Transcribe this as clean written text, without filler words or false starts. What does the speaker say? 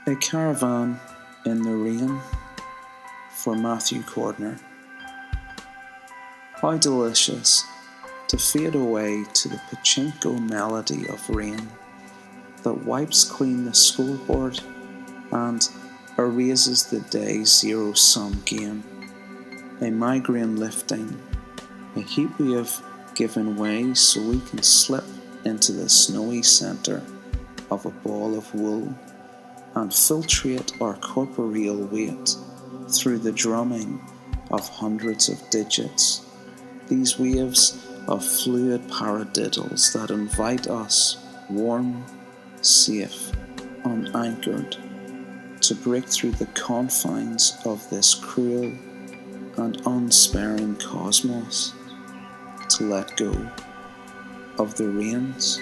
A Caravan in the Rain for Matthew Cordner. How delicious to fade away to the pachinko melody of rain that wipes clean the scoreboard and erases the day zero-sum game. A migraine lifting, a heat wave giving way so we can slip into the snowy centre of a ball of wool and filtrate our corporeal weight through the drumming of hundreds of digits. These waves of fluid paradiddles that invite us, warm, safe, unanchored, to break through the confines of this cruel and unsparing cosmos, to let go of the reins.